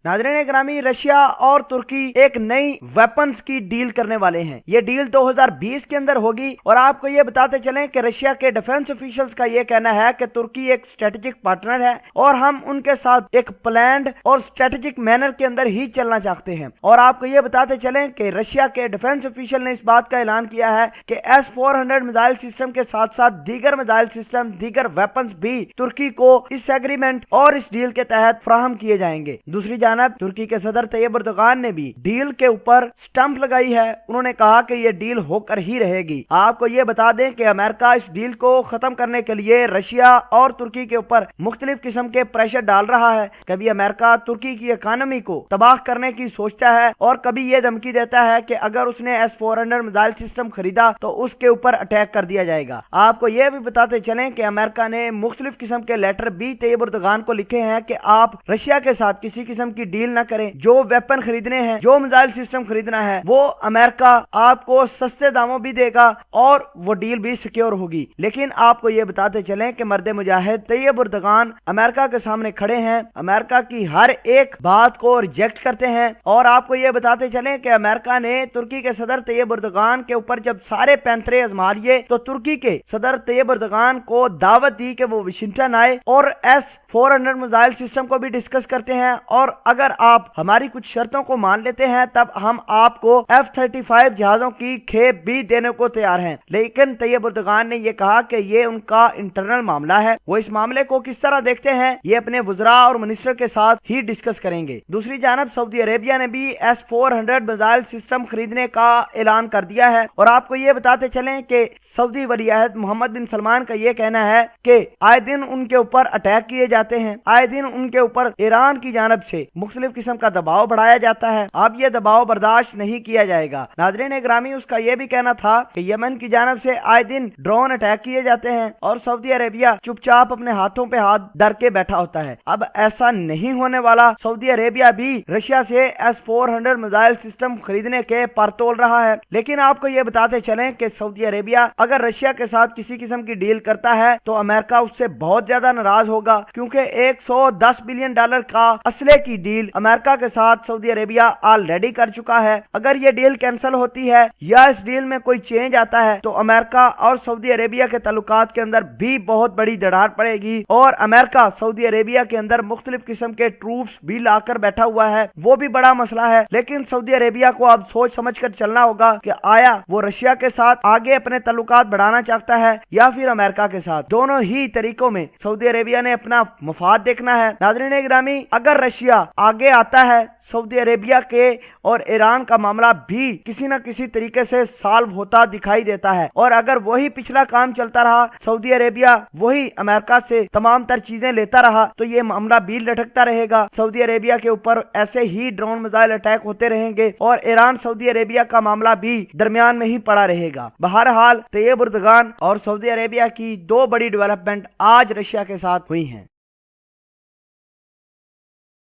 नाज़रीन ग्रामी, रशिया और तुर्की एक नई वेपन्स की डील करने वाले हैं। ये डील 2020 के अंदर होगी और आपको ये बताते चलें कि रशिया के डिफेंस ऑफिशियल्स का ये कहना है कि तुर्की एक स्ट्रेटेजिक पार्टनर है और हम उनके साथ एक प्लान्ड और स्ट्रेटेजिक मैनर के अंदर ही चलना चाहते हैं। और आपको ये बताते चलें कि रशिया के डिफेंस ऑफिशियल ने इस बात का ऐलान किया है कि S-400 मिसाइल सिस्टम के साथ साथ दीगर मिसाइल सिस्टम, दीगर वेपन्स भी तुर्की को इस एग्रीमेंट और इस डील के तहत फराहम किए जाएंगे। दूसरी जानब तुर्की के सदर तैयब एर्दोगान ने भी डील के ऊपर स्टंप लगाई है। उन्होंने कहा कि यह डील होकर ही रहेगी। आपको ये बता दें कि अमेरिका इस डील को खत्म करने के लिए रशिया और तुर्की के ऊपर मुख्तलिफ किस्म के प्रेशर डाल रहा है। कभी अमेरिका तुर्की की इकोनॉमी को तबाह करने की सोचता है और कभी ये धमकी देता है कि अगर उसने S-400 मिसाइल सिस्टम खरीदा तो उसके ऊपर अटैक कर दिया जाएगा। आपको ये भी बताते चलें कि अमेरिका ने मुख्तलिफ किस्म के लेटर भी तैयब एर्दोगान को लिखे हैं कि आप रशिया के साथ किसी किस्म की डील ना करें। जो वेपन खरीदने हैं, जो मिसाइल सिस्टम खरीदना है, वो अमेरिका आपको सस्ते दामों भी देगा और वो डील भी सिक्योर होगी। लेकिन आपको ये बताते चलें कि मर्द मुजाहिद तैयब एर्दोगान अमेरिका के सामने खड़े हैं, अमेरिका की हर एक बात को रिजेक्ट करते हैं। और आपको ये बताते चलें कि अमेरिका ने तुर्की के सदर तैयब एर्दोगान के ऊपर जब सारे पैंतरे आजमा लिए तो तुर्की के सदर तैयब एर्दोगान को दावत दी कि वो वाशिंगटन आए और S-400 मिसाइल सिस्टम को भी डिस्कस करते हैं और अगर आप हमारी कुछ शर्तों को मान लेते हैं तब हम आपको F-35 जहाजों की खेप भी देने को तैयार हैं। लेकिन तैयब एर्दोगान ने यह कहा कि ये उनका इंटरनल मामला है, वो इस मामले को किस तरह देखते हैं ये अपने वज़रा और मिनिस्टर के साथ ही डिस्कस करेंगे। दूसरी जानब सऊदी अरेबिया ने भी S-400 मिसाइल सिस्टम खरीदने का ऐलान कर दिया है और आपको ये बताते चलें कि सऊदी वलीअहद मोहम्मद बिन सलमान का ये कहना है कि आए दिन उनके ऊपर अटैक किए जाते हैं, आए दिन उनके ऊपर ईरान की जानब से मुख्तलिफ किस्म का दबाव बढ़ाया जाता है। अब ये दबाव बर्दाश्त नहीं किया जाएगा। नाज़रीन ग्रामी, उसका ये भी कहना था कि यमन की जानब से आए दिन ड्रोन अटैक किए जाते हैं और सऊदी अरेबिया चुपचाप अपने हाथों पे हाथ धर के बैठा होता है। अब ऐसा नहीं होने वाला। सऊदी अरेबिया भी रशिया से S-400 मिसाइल सिस्टम खरीदने के पर तोल रहा है। लेकिन आपको ये बताते चलें कि सऊदी अरेबिया अगर रशिया के साथ किसी किस्म की डील करता है तो अमेरिका उससे बहुत ज्यादा नाराज होगा, क्योंकि $110 बिलियन का असले की डील अमेरिका के साथ सऊदी अरेबिया ऑलरेडी कर चुका है। अगर ये डील कैंसिल होती है या इस डील में कोई चेंज आता है तो अमेरिका और सऊदी अरेबिया के ताल्लुकात के अंदर भी बहुत बड़ी दरार पड़ेगी और अमेरिका सऊदी अरेबिया के अंदर मुख्तलिफ किस्म के ट्रूप्स भी लाकर बैठा हुआ है, वो भी बड़ा मसला है। लेकिन सऊदी अरेबिया को अब सोच समझ कर चलना होगा कि आया वो रशिया के साथ आगे अपने ताल्लुकात बढ़ाना चाहता है या फिर अमेरिका के साथ। दोनों ही तरीकों में सऊदी अरेबिया ने अपना मफाद देखना है। नाज़रीन ग्रामी, अगर रशिया आगे आता है सऊदी अरेबिया के और ईरान का मामला भी किसी न किसी तरीके से सॉल्व होता दिखाई देता है और अगर वही पिछला काम चलता रहा, सऊदी अरेबिया वही अमेरिका से तमाम तर चीजें लेता रहा, तो ये मामला भी लटकता रहेगा। सऊदी अरेबिया के ऊपर ऐसे ही ड्रोन मिसाइल अटैक होते रहेंगे और ईरान सऊदी अरेबिया का मामला भी दरमियान में ही पड़ा रहेगा। बहरहाल तैयब एर्दोगान और सऊदी अरेबिया की दो बड़ी डेवलपमेंट आज रशिया के साथ हुई हैं।